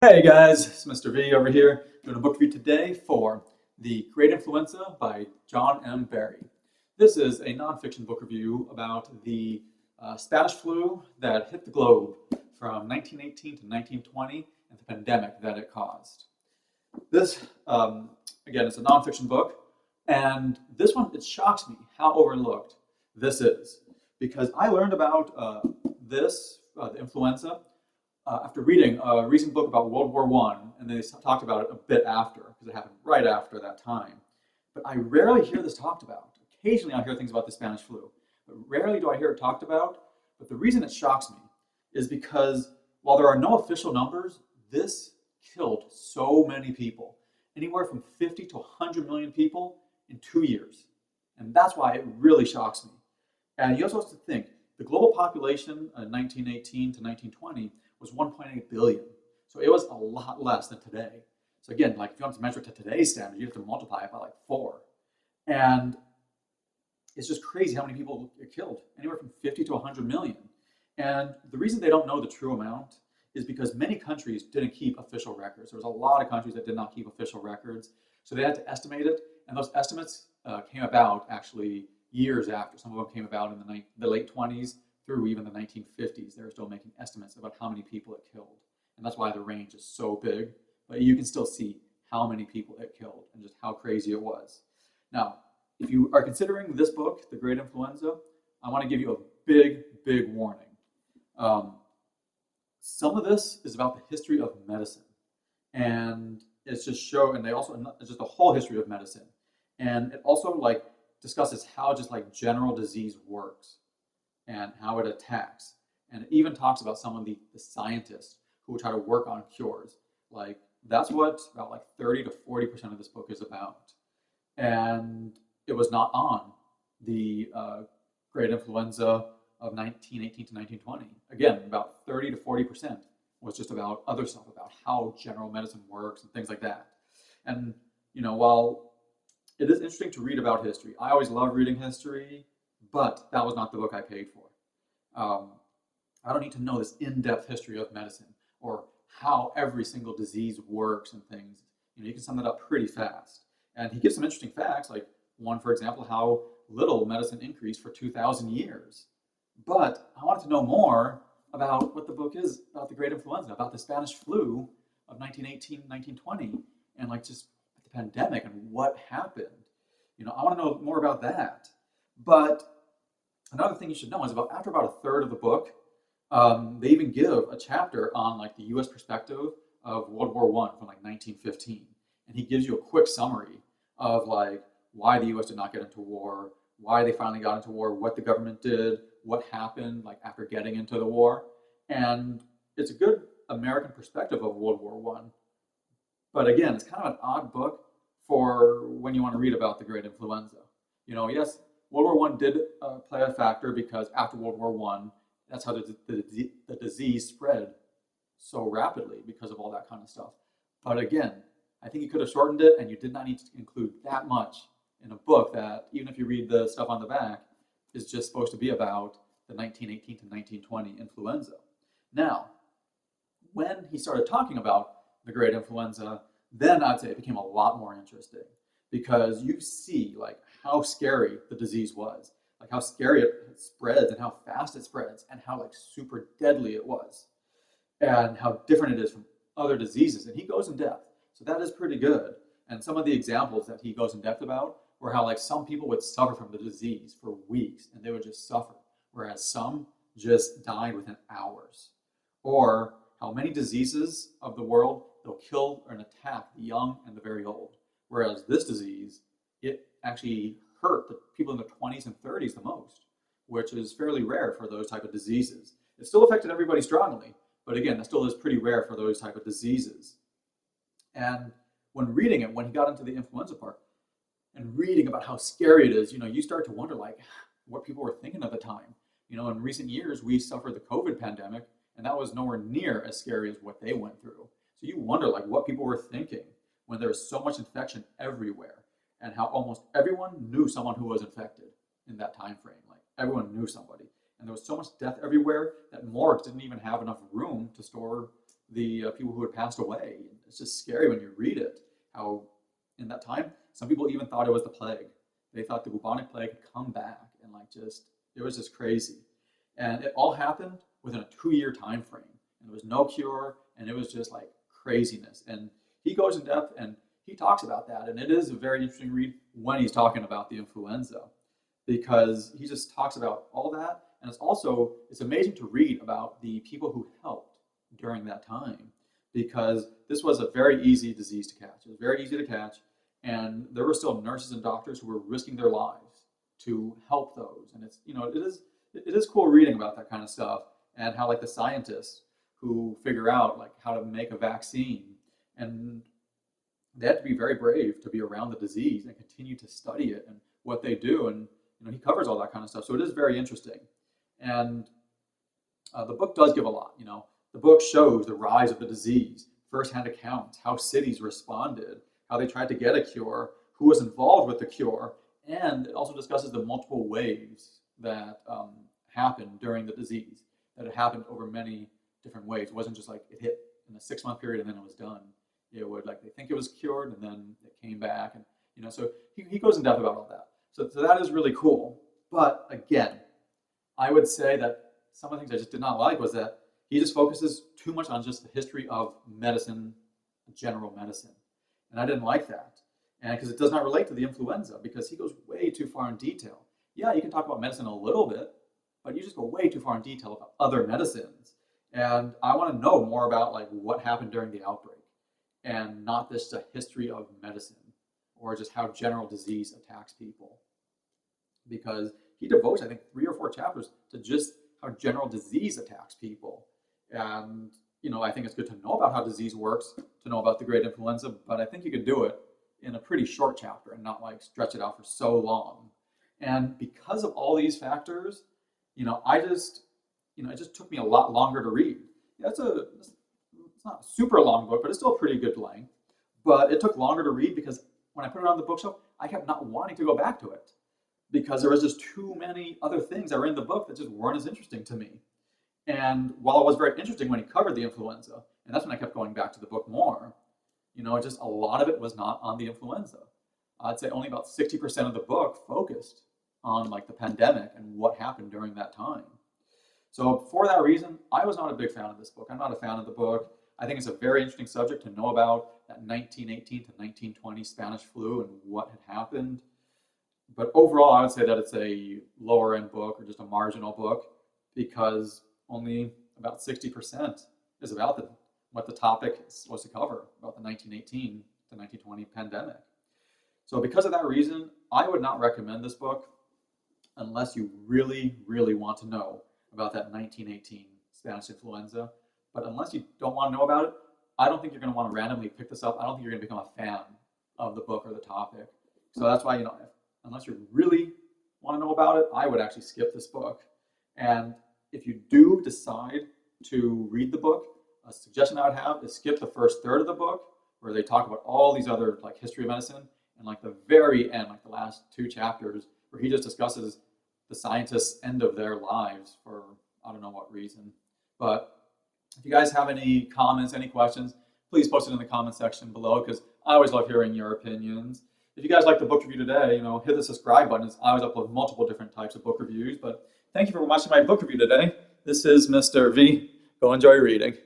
Hey guys, it's Mr. V over here doing a book review today for The Great Influenza by John M. Barry. This is a nonfiction book review about the Spanish flu that hit the globe from 1918 to 1920 and the pandemic that it caused. This, again, is a nonfiction book, and this one, it shocks me how overlooked this is because I learned about the influenza, after reading a recent book about World War One, and they talked about it a bit after, because it happened right after that time. But I rarely hear this talked about. Occasionally I hear things about the Spanish flu, but rarely do I hear it talked about. But the reason it shocks me is because while there are no official numbers, this killed so many people, anywhere from 50 to 100 million people in 2 years. And that's why it really shocks me. And you also have to think, the global population in 1918 to 1920 was 1.8 billion. So it was a lot less than today. So again, like if you want to measure it to today's standard, you have to multiply it by like 4. And it's just crazy how many people get killed, anywhere from 50 to 100 million. And the reason they don't know the true amount is because many countries didn't keep official records. There was a lot of countries that did not keep official records. So they had to estimate it. And those estimates came about actually years after. Some of them came about in the late 20s through even the 1950s. They were still making estimates about how many people it killed. And that's why the range is so big. But you can still see how many people it killed and just how crazy it was. Now, if you are considering this book, The Great Influenza, I want to give you a big, big warning. Some of this is about the history of medicine. And it's just the whole history of medicine. And it also like discusses how just like general disease works and how it attacks. And it even talks about some of the scientists who try to work on cures. Like that's what about like 30 to 40% of this book is about. And it was not on the Great Influenza of 1918 to 1920. Again, about 30 to 40% was just about other stuff, about how general medicine works and things like that. And, while it is interesting to read about history, I always love reading history, but that was not the book I paid for. I don't need to know this in-depth history of medicine or how every single disease works and things. You can sum that up pretty fast. And he gives some interesting facts, like one, for example, how little medicine increased for 2,000 years. But I wanted to know more about what the book is about the Great Influenza, about the Spanish flu of 1918, 1920, and like just the pandemic and what happened. I want to know more about that. But another thing you should know is after about a third of the book, they even give a chapter on like the U.S. perspective of World War One from like 1915, and he gives you a quick summary of like why the U.S. did not get into war, why they finally got into war, what the government did, what happened like after getting into the war, and it's a good American perspective of World War One. But again, it's kind of an odd book for when you want to read about the Great Influenza. Yes, World War One did play a factor because after World War One, that's how the disease spread so rapidly because of all that kind of stuff. But again, I think you could have shortened it, and you did not need to include that much in a book that, even if you read the stuff on the back, is just supposed to be about the 1918 to 1920 influenza. Now, when he started talking about the Great Influenza, then I'd say it became a lot more interesting because you see like how scary the disease was, like how scary it spreads and how fast it spreads and how like super deadly it was and how different it is from other diseases. And he goes in depth. So that is pretty good. And some of the examples that he goes in depth about were how like some people would suffer from the disease for weeks and they would just suffer, whereas some just died within hours. Or how many diseases of the world they'll kill and attack the young and the very old. Whereas this disease, it actually hurt the people in their 20s and 30s the most, which is fairly rare for those type of diseases. It still affected everybody strongly, but again, that still is pretty rare for those type of diseases. And when reading it, when he got into the influenza part and reading about how scary it is, you start to wonder like what people were thinking at the time. In recent years, we suffered the COVID pandemic, and that was nowhere near as scary as what they went through. So you wonder like what people were thinking when there was so much infection everywhere, and how almost everyone knew someone who was infected in that time frame. Like everyone knew somebody, and there was so much death everywhere that morgues didn't even have enough room to store the people who had passed away. It's just scary when you read it, how in that time, some people even thought it was the plague. They thought the bubonic plague had come back and like just, it was just crazy. And it all happened within a 2-year time frame. And there was no cure, and it was just like craziness. And he goes in depth and he talks about that. And it is a very interesting read when he's talking about the influenza, because he just talks about all that. And it's amazing to read about the people who helped during that time, because this was a very easy disease to catch. It was very easy to catch, and there were still nurses and doctors who were risking their lives to help those. And it's, it is cool reading about that kind of stuff, and how like the scientists who figure out like how to make a vaccine, and they had to be very brave to be around the disease and continue to study it and what they do. And he covers all that kind of stuff. So it is very interesting. And the book does give a lot. The book shows the rise of the disease, firsthand accounts, how cities responded, how they tried to get a cure, who was involved with the cure, and it also discusses the multiple waves that happened during the disease, that it happened over many different ways. It wasn't just like it hit in a 6-month period and then it was done. It would, like, they think it was cured and then it came back, and so he goes in depth about all that. So that is really cool. But again, I would say that some of the things I just did not like was that he just focuses too much on just the history of medicine, general medicine. And I didn't like that. And because it does not relate to the influenza, because he goes way too far in detail. Yeah, you can talk about medicine a little bit, but you just go way too far in detail about other medicines. And I want to know more about like what happened during the outbreak, and not just a history of medicine or just how general disease attacks people. Because he devotes, I think, 3 or 4 chapters to just how general disease attacks people. And, I think it's good to know about how disease works, to know about the great influenza, but I think you could do it in a pretty short chapter and not like stretch it out for so long. And because of all these factors, it just took me a lot longer to read. It's not a super long book, but it's still a pretty good length. But it took longer to read because when I put it on the bookshelf, I kept not wanting to go back to it, because there was just too many other things that were in the book that just weren't as interesting to me. And while it was very interesting when he covered the influenza, and that's when I kept going back to the book more, just a lot of it was not on the influenza. I'd say only about 60% of the book focused on like the pandemic and what happened during that time. So for that reason, I was not a big fan of this book. I'm not a fan of the book. I think it's a very interesting subject to know about, that 1918 to 1920 Spanish flu and what had happened. But overall, I would say that it's a lower end book, or just a marginal book, because only about 60% is about what the topic is supposed to cover, about the 1918 to 1920 pandemic. So because of that reason, I would not recommend this book unless you really, really want to know about that 1918 Spanish influenza. But unless you don't want to know about it, I don't think you're going to want to randomly pick this up. I don't think you're going to become a fan of the book or the topic. So that's why, unless you really want to know about it, I would actually skip this book. And if you do decide to read the book, a suggestion I would have is skip the first third of the book, where they talk about all these other like history of medicine, and like the very end, like the last 2 chapters, where he just discusses the scientists' end of their lives for I don't know what reason. But if you guys have any comments, any questions, please post it in the comment section below, because I always love hearing your opinions. If you guys like the book review today, hit the subscribe button. I always upload multiple different types of book reviews. But thank you for watching my book review today. This is Mr. V. Go enjoy reading.